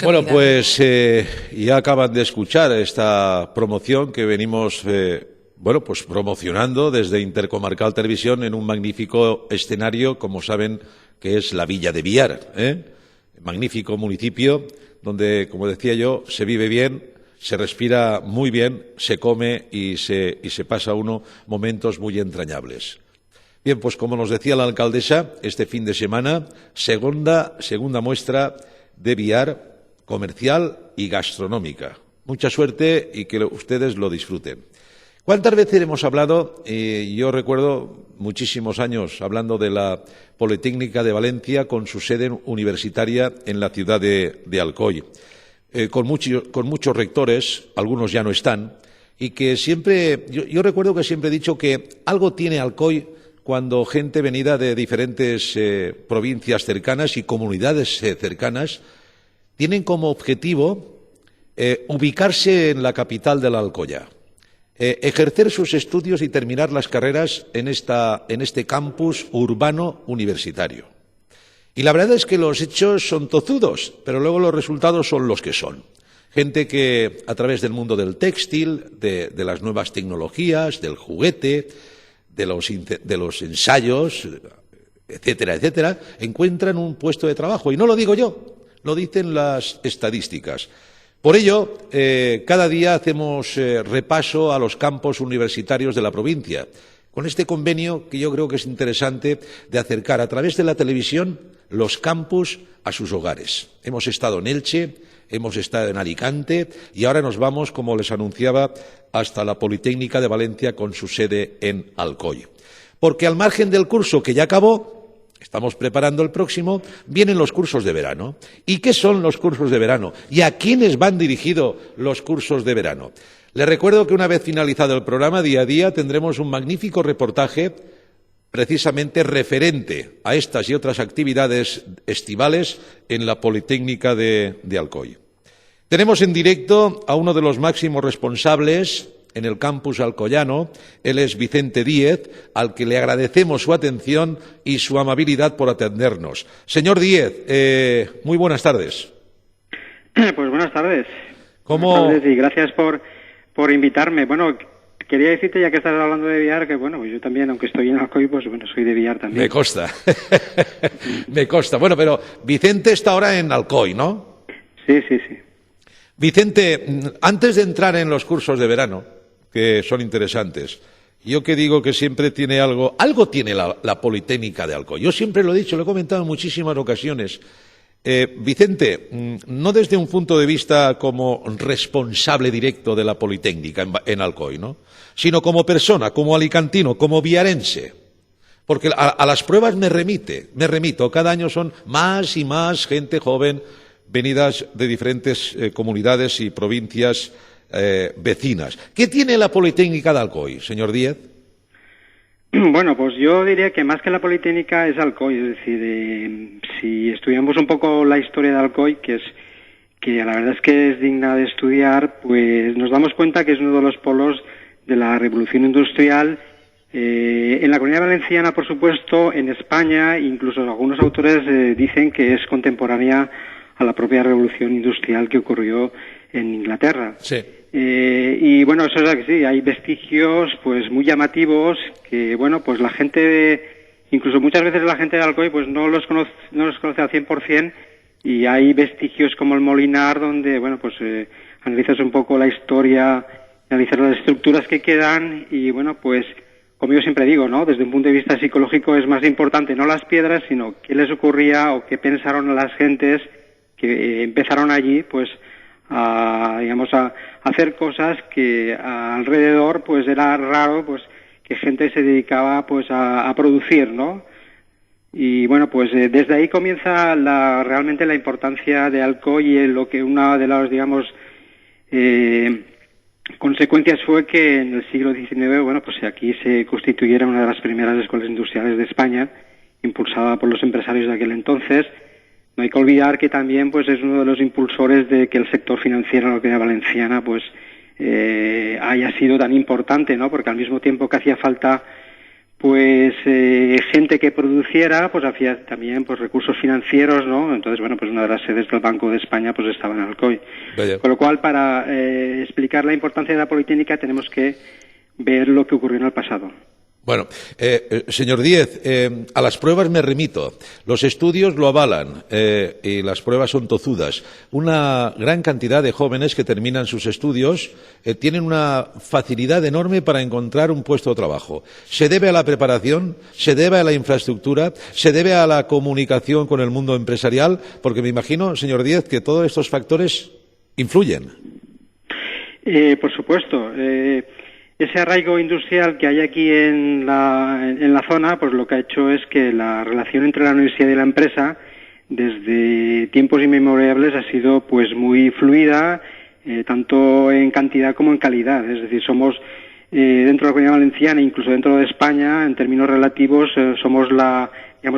Bueno, pues ya acaban de escuchar esta promoción que venimos pues promocionando desde Intercomarcal Televisión en un magnífico escenario, como saben, que es la Villa de Biar, magnífico municipio donde, como decía yo, se vive bien, se respira muy bien, se come y se pasa uno momentos muy entrañables. Bien, pues como nos decía la alcaldesa, este fin de semana, segunda muestra de Biar comercial y gastronómica. Mucha suerte y que ustedes lo disfruten. ¿Cuántas veces hemos hablado? Yo recuerdo muchísimos años hablando de la Politécnica de Valencia con su sede universitaria en la ciudad de Alcoy, con muchos rectores, algunos ya no están, y que siempre, yo recuerdo que siempre he dicho que algo tiene Alcoy cuando gente venida de diferentes provincias cercanas y comunidades cercanas tienen como objetivo ubicarse en la capital de la Alcoya, ejercer sus estudios y terminar las carreras en este campus urbano universitario. Y la verdad es que los hechos son tozudos, pero luego los resultados son los que son. Gente que a través del mundo del textil, de las nuevas tecnologías, del juguete, de los ensayos, etcétera, etcétera, encuentran un puesto de trabajo. Y no lo digo yo. Lo dicen las estadísticas. Por ello, cada día hacemos repaso a los campos universitarios de la provincia, con este convenio que yo creo que es interesante de acercar a través de la televisión los campus a sus hogares. Hemos estado en Elche, hemos estado en Alicante y ahora nos vamos, como les anunciaba, hasta la Politécnica de Valencia con su sede en Alcoy. Porque al margen del curso que ya acabó, estamos preparando el próximo, vienen los cursos de verano. ¿Y qué son los cursos de verano? ¿Y a quiénes van dirigidos los cursos de verano? Les recuerdo que una vez finalizado el programa, día a día, tendremos un magnífico reportaje precisamente referente a estas y otras actividades estivales en la Politécnica de Alcoy. Tenemos en directo a uno de los máximos responsables en el campus alcoyano. Él es Vicente Díez, al que le agradecemos su atención y su amabilidad por atendernos. Señor Díez, muy buenas tardes. Pues buenas tardes. ¿Cómo? Buenas tardes y gracias por invitarme. Bueno, quería decirte, ya que estás hablando de Biar, que bueno, yo también, aunque estoy en Alcoy, pues bueno, soy de Biar también. Me consta. Me consta. Bueno, pero Vicente está ahora en Alcoy, ¿no? Sí. Vicente, antes de entrar en los cursos de verano, que son interesantes, yo que digo que siempre tiene algo tiene la Politécnica de Alcoy. Yo siempre lo he dicho, lo he comentado en muchísimas ocasiones. Vicente, no desde un punto de vista como responsable directo de la Politécnica en Alcoy, ¿no?, sino como persona, como alicantino, como viarense. Porque a las pruebas me remito. Cada año son más y más gente joven venidas de diferentes comunidades y provincias vecinas. ¿Qué tiene la Politécnica de Alcoy, señor Díez? Bueno, pues yo diría que más que la Politécnica es Alcoy. Es decir, si estudiamos un poco la historia de Alcoy, que la verdad es que es digna de estudiar, pues nos damos cuenta que es uno de los polos de la revolución industrial en la Comunidad Valenciana, por supuesto, en España, incluso algunos autores dicen que es contemporánea a la propia revolución industrial que ocurrió en Inglaterra. Sí. Y bueno, eso es que sí, hay vestigios pues muy llamativos que, bueno, pues la gente, incluso muchas veces la gente de Alcoy pues no los conoce al 100%, y hay vestigios como el Molinar donde, bueno, pues analizas un poco la historia, analizas las estructuras que quedan y, bueno, pues como yo siempre digo, ¿no?, desde un punto de vista psicológico es más importante no las piedras, sino qué les ocurría o qué pensaron las gentes que empezaron allí, pues a hacer cosas que alrededor pues era raro pues que gente se dedicaba pues a producir, ¿no? Y bueno, pues desde ahí comienza realmente la importancia de Alcoy, y lo que una de las, digamos, consecuencias fue que en el siglo XIX, bueno, pues aquí se constituyera una de las primeras escuelas industriales de España, impulsada por los empresarios de aquel entonces. No hay que olvidar que también pues es uno de los impulsores de que el sector financiero en la Comunidad Valenciana haya sido tan importante, ¿no? Porque al mismo tiempo que hacía falta pues gente que produciera, pues hacía también pues recursos financieros, ¿no? Entonces, bueno, pues una de las sedes del Banco de España pues estaba en Alcoy. Vaya. Con lo cual, para explicar la importancia de la Politécnica tenemos que ver lo que ocurrió en el pasado. Bueno, señor Díez, a las pruebas me remito. Los estudios lo avalan y las pruebas son tozudas. Una gran cantidad de jóvenes que terminan sus estudios tienen una facilidad enorme para encontrar un puesto de trabajo. ¿Se debe a la preparación? ¿Se debe a la infraestructura? ¿Se debe a la comunicación con el mundo empresarial? Porque me imagino, señor Díez, que todos estos factores influyen. Por supuesto. Ese arraigo industrial que hay aquí en la zona, pues lo que ha hecho es que la relación entre la universidad y la empresa desde tiempos inmemorables ha sido pues muy fluida, tanto en cantidad como en calidad. Es decir, somos dentro de la Comunidad Valenciana, incluso dentro de España, en términos relativos, somos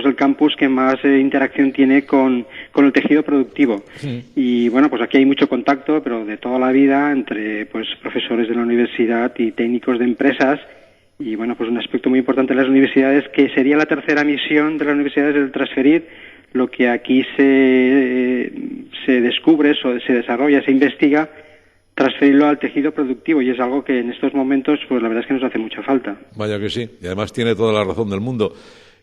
el campus que más interacción tiene con el tejido productivo. Sí. Y bueno, pues aquí hay mucho contacto, pero de toda la vida, entre pues profesores de la universidad y técnicos de empresas. Y bueno, pues un aspecto muy importante de las universidades, que sería la tercera misión de las universidades, el transferir lo que aquí se descubre, se desarrolla, se investiga, transferirlo al tejido productivo, y es algo que en estos momentos, pues la verdad es que nos hace mucha falta. Vaya que sí, y además tiene toda la razón del mundo.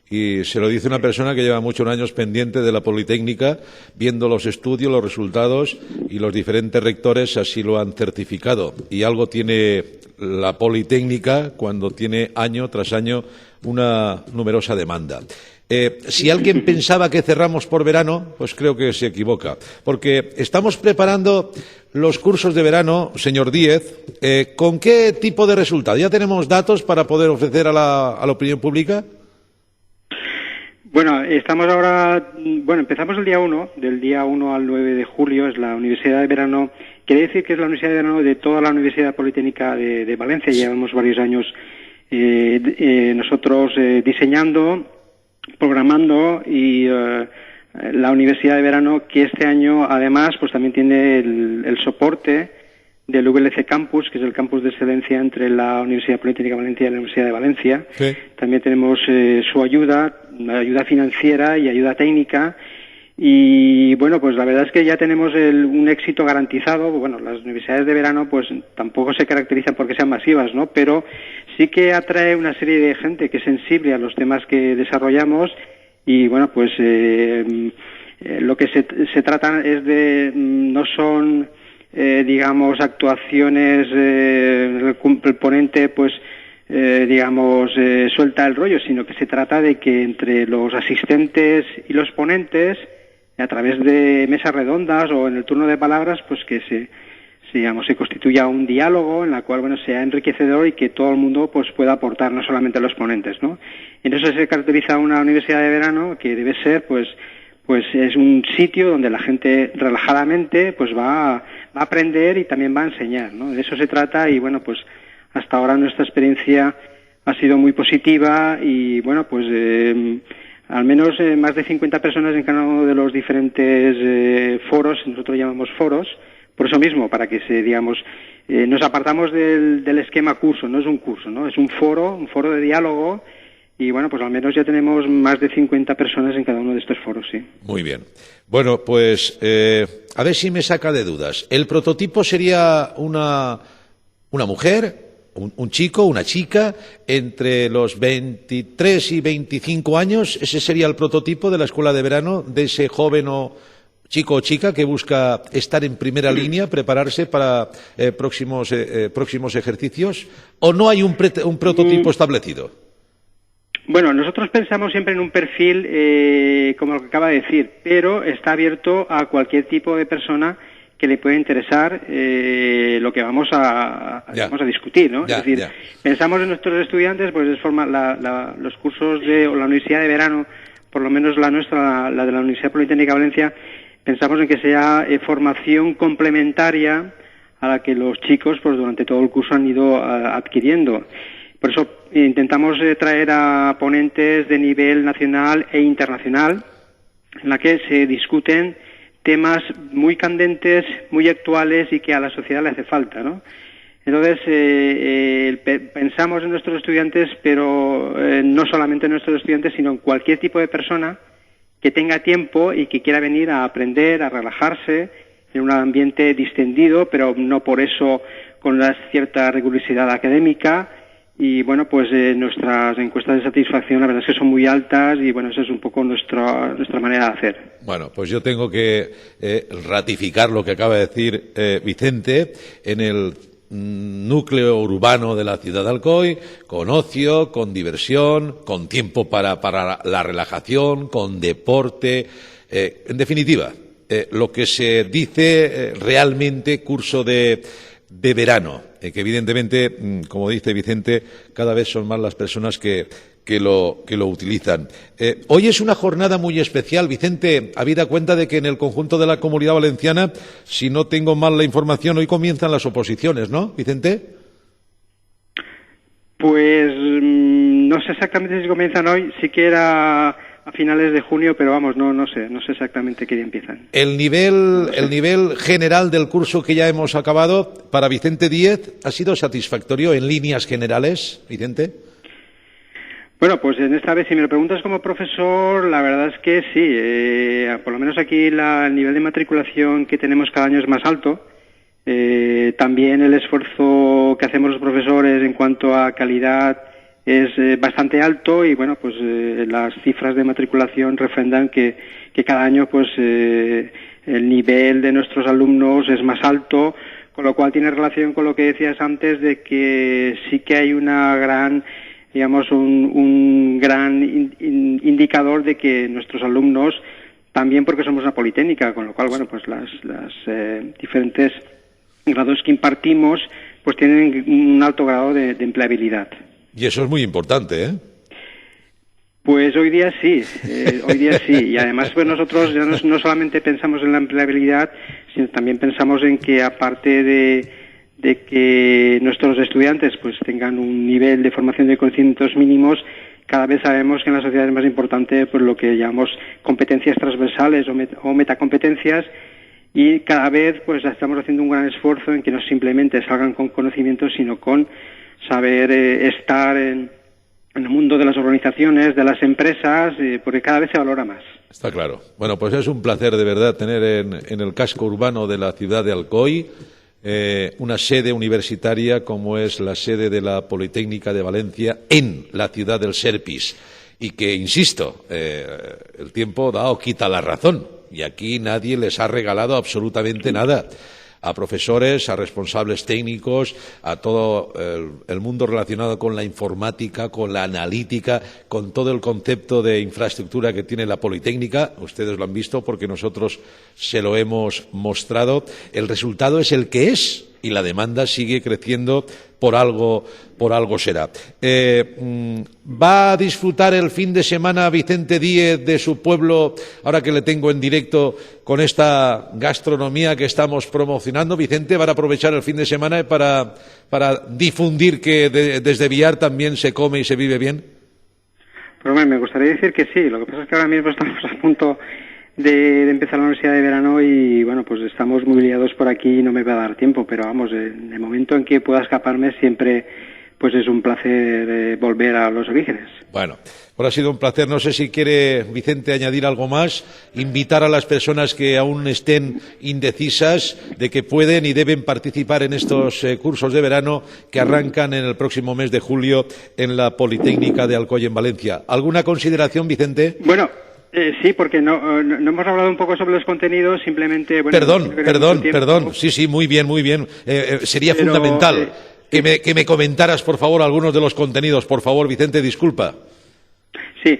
Y se lo dice una persona que lleva muchos años pendiente de la Politécnica, viendo los estudios, los resultados, y los diferentes rectores así lo han certificado. Y algo tiene la Politécnica cuando tiene año tras año una numerosa demanda. Si alguien pensaba que cerramos por verano, pues creo que se equivoca. Porque estamos preparando los cursos de verano, señor Díez. ¿Con qué tipo de resultado? ¿Ya tenemos datos para poder ofrecer a la opinión pública? Bueno, empezamos el día 1, del día 1 al 9 de julio, es la Universidad de Verano. Quiere decir que es la Universidad de Verano de toda la Universidad Politécnica de Valencia. Llevamos varios años nosotros diseñando, programando, y la Universidad de Verano, que este año además pues también tiene el soporte del VLC Campus, que es el campus de excelencia entre la Universidad Politécnica de Valencia y la Universidad de Valencia. Sí. También tenemos su ayuda financiera y ayuda técnica. Y bueno, pues la verdad es que ya tenemos un éxito garantizado. Bueno, las universidades de verano pues tampoco se caracterizan porque sean masivas, ¿no? Pero sí que atrae una serie de gente que es sensible a los temas que desarrollamos. Y bueno, pues lo que se trata es de, no son digamos actuaciones, el ponente pues suelta el rollo, sino que se trata de que entre los asistentes y los ponentes, a través de mesas redondas o en el turno de palabras, pues que se constituya un diálogo en la cual, bueno, sea enriquecedor y que todo el mundo pues pueda aportar, no solamente los ponentes, ¿no? En eso se caracteriza una universidad de verano, que debe ser pues es un sitio donde la gente relajadamente pues va a aprender y también va a enseñar, ¿no? De eso se trata. Y bueno, pues hasta ahora nuestra experiencia ha sido muy positiva y bueno, pues al menos más de 50 personas en cada uno de los diferentes foros, nosotros llamamos foros, por eso mismo, para que nos apartamos del esquema curso, no es un curso, ¿no? Es un foro de diálogo. Y bueno, pues al menos ya tenemos más de 50 personas en cada uno de estos foros, sí. Muy bien. Bueno, pues a ver si me saca de dudas. ¿El prototipo sería una mujer, un chico, una chica, entre los 23 y 25 años? ¿Ese sería el prototipo de la escuela de verano, de ese joven o chico o chica que busca estar en primera línea, prepararse para próximos ejercicios? ¿O no hay un prototipo establecido? Bueno, nosotros pensamos siempre en un perfil como lo que acaba de decir, pero está abierto a cualquier tipo de persona que le pueda interesar lo que vamos a discutir, ¿no? Es decir, pensamos en nuestros estudiantes, pues los cursos o la Universidad de Verano, por lo menos la nuestra, la de la Universidad Politécnica de Valencia, pensamos en que sea formación complementaria a la que los chicos pues durante todo el curso han ido adquiriendo. Por eso intentamos traer a ponentes de nivel nacional e internacional, en la que se discuten temas muy candentes, muy actuales y que a la sociedad le hace falta, ¿no? Entonces, pensamos en nuestros estudiantes, pero no solamente en nuestros estudiantes, sino en cualquier tipo de persona que tenga tiempo y que quiera venir a aprender, a relajarse en un ambiente distendido, pero no por eso con una cierta rigurosidad académica. Y bueno, pues nuestras encuestas de satisfacción la verdad es que son muy altas y bueno, esa es un poco nuestra manera de hacer. Bueno, pues yo tengo que ratificar lo que acaba de decir Vicente. En el núcleo urbano de la ciudad de Alcoy, con ocio, con diversión, con tiempo para la relajación, con deporte, en definitiva, lo que se dice realmente curso de verano, que evidentemente, como dice Vicente, cada vez son más las personas que lo utilizan. Hoy es una jornada muy especial, Vicente, habida cuenta de que en el conjunto de la Comunidad Valenciana, si no tengo mal la información, hoy comienzan las oposiciones, ¿no, Vicente? Pues no sé exactamente si comienzan hoy, sí que era a finales de junio, pero vamos, no sé exactamente qué día empiezan. El nivel general del curso que ya hemos acabado para Vicente Díez ha sido satisfactorio en líneas generales, Vicente. Bueno, pues en esta vez, si me lo preguntas como profesor, la verdad es que sí. Por lo menos aquí el nivel de matriculación que tenemos cada año es más alto. También el esfuerzo que hacemos los profesores en cuanto a calidad es bastante alto y bueno, pues las cifras de matriculación refrendan que cada año pues el nivel de nuestros alumnos es más alto, con lo cual tiene relación con lo que decías antes de que sí que hay una gran, digamos, un gran indicador de que nuestros alumnos, también porque somos una politécnica, con lo cual, bueno, pues las diferentes grados que impartimos pues tienen un alto grado de empleabilidad. Y eso es muy importante, ¿eh? Pues hoy día sí. Y además pues nosotros ya no solamente pensamos en la empleabilidad, sino también pensamos en que aparte de que nuestros estudiantes pues tengan un nivel de formación de conocimientos mínimos, cada vez sabemos que en la sociedad es más importante pues lo que llamamos competencias transversales o metacompetencias, y cada vez pues estamos haciendo un gran esfuerzo en que no simplemente salgan con conocimientos, sino con saber estar en el mundo de las organizaciones, de las empresas, porque cada vez se valora más. Está claro. Bueno, pues es un placer de verdad tener en el casco urbano de la ciudad de Alcoy una sede universitaria como es la sede de la Politécnica de Valencia en la ciudad del Serpis. Y que, insisto, el tiempo da o quita la razón. Y aquí nadie les ha regalado absolutamente nada. A profesores, a responsables técnicos, a todo el mundo relacionado con la informática, con la analítica, con todo el concepto de infraestructura que tiene la Politécnica. Ustedes lo han visto porque nosotros se lo hemos mostrado. El resultado es el que es y la demanda sigue creciendo, por algo será. ¿Va a disfrutar el fin de semana Vicente Díez de su pueblo, ahora que le tengo en directo, con esta gastronomía que estamos promocionando? Vicente, ¿van a aprovechar el fin de semana para difundir que desde Villar también se come y se vive bien? Pues bueno, me gustaría decir que sí. Lo que pasa es que ahora mismo estamos a punto de empezar la universidad de verano y bueno, pues estamos muy liados por aquí y no me va a dar tiempo, pero vamos, en el momento en que pueda escaparme siempre pues es un placer volver a los orígenes. Bueno, pues ha sido un placer. No sé si quiere Vicente añadir algo más, invitar a las personas que aún estén indecisas de que pueden y deben participar en estos cursos de verano que arrancan en el próximo mes de julio en la Politécnica de Alcoy en Valencia. ¿Alguna consideración, Vicente? Bueno, sí, porque no hemos hablado un poco sobre los contenidos, simplemente... Bueno, Perdón, sí, muy bien. Sería fundamental que me comentaras, por favor, algunos de los contenidos. Por favor, Vicente, disculpa. Sí,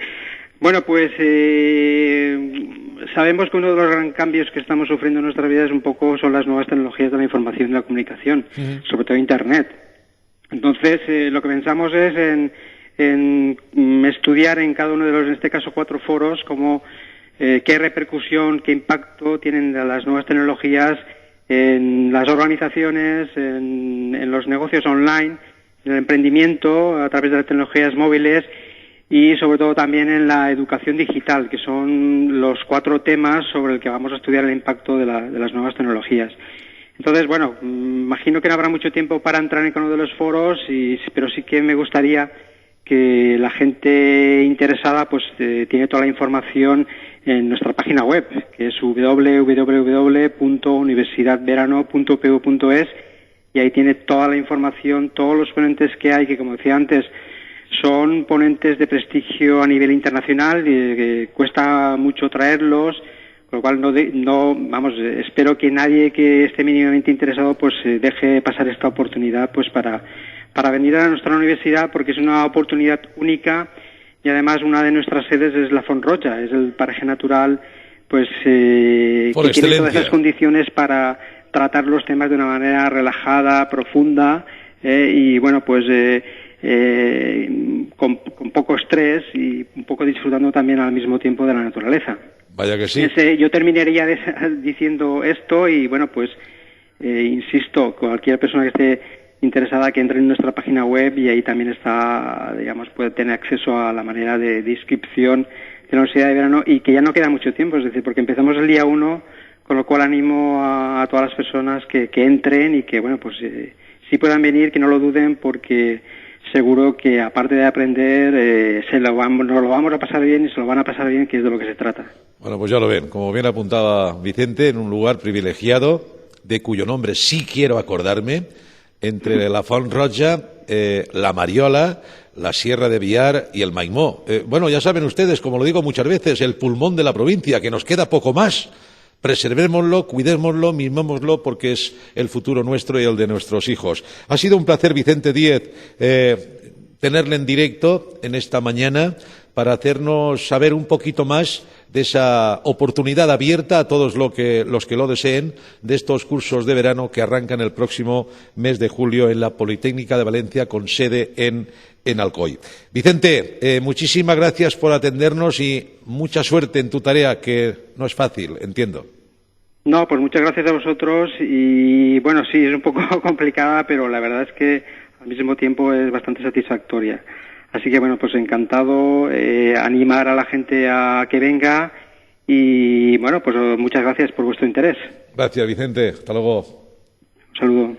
bueno, pues sabemos que uno de los grandes cambios que estamos sufriendo en nuestra vida son las nuevas tecnologías de la información y la comunicación, sobre todo Internet. Entonces, lo que pensamos es en estudiar en cada uno de los, en este caso, 4 foros, como qué repercusión, qué impacto tienen las nuevas tecnologías en las organizaciones, en los negocios online, en el emprendimiento a través de las tecnologías móviles y sobre todo también en la educación digital, que son los 4 temas sobre el que vamos a estudiar el impacto de las nuevas tecnologías. Entonces, bueno, imagino que no habrá mucho tiempo para entrar en cada uno de los foros, pero sí que me gustaría que la gente interesada pues tiene toda la información en nuestra página web, que es www.universidadverano.pu.es, y ahí tiene toda la información, todos los ponentes que hay, que como decía antes, son ponentes de prestigio a nivel internacional, y que cuesta mucho traerlos, con lo cual espero que nadie que esté mínimamente interesado pues deje pasar esta oportunidad pues para venir a nuestra universidad, porque es una oportunidad única, y además una de nuestras sedes es la Font Roja, es el paraje natural pues que tiene todas esas condiciones para tratar los temas de una manera relajada, profunda, y bueno, pues con poco estrés y un poco disfrutando también al mismo tiempo de la naturaleza. Vaya que sí. Yo terminaría diciendo esto, y bueno, pues insisto, cualquier persona que esté interesada que entre en nuestra página web, y ahí también está, digamos, puede tener acceso a la manera de inscripción de la Universidad de Verano, y que ya no queda mucho tiempo, es decir, porque empezamos el día 1, con lo cual animo a todas las personas que entren, y que, bueno, pues si puedan venir, que no lo duden, porque seguro que aparte de aprender, nos lo vamos a pasar bien, y se lo van a pasar bien, que es de lo que se trata. Bueno, pues ya lo ven, como bien apuntaba Vicente, en un lugar privilegiado, de cuyo nombre sí quiero acordarme, entre la Font Roja, la Mariola, la Sierra de Biar y el Maimó. Bueno, ya saben ustedes, como lo digo muchas veces, el pulmón de la provincia, que nos queda poco más. Preservémoslo, cuidémoslo, mimémoslo, porque es el futuro nuestro y el de nuestros hijos. Ha sido un placer, Vicente Díez, tenerle en directo en esta mañana para hacernos saber un poquito más de esa oportunidad abierta a todos los que lo deseen, de estos cursos de verano que arrancan el próximo mes de julio en la Politécnica de Valencia, con sede en Alcoy. Vicente, muchísimas gracias por atendernos y mucha suerte en tu tarea, que no es fácil, entiendo. No, pues muchas gracias a vosotros, y bueno, sí, es un poco complicada, pero la verdad es que al mismo tiempo es bastante satisfactoria. Así que bueno, pues encantado, animar a la gente a que venga, y bueno, pues muchas gracias por vuestro interés. Gracias, Vicente. Hasta luego. Un saludo.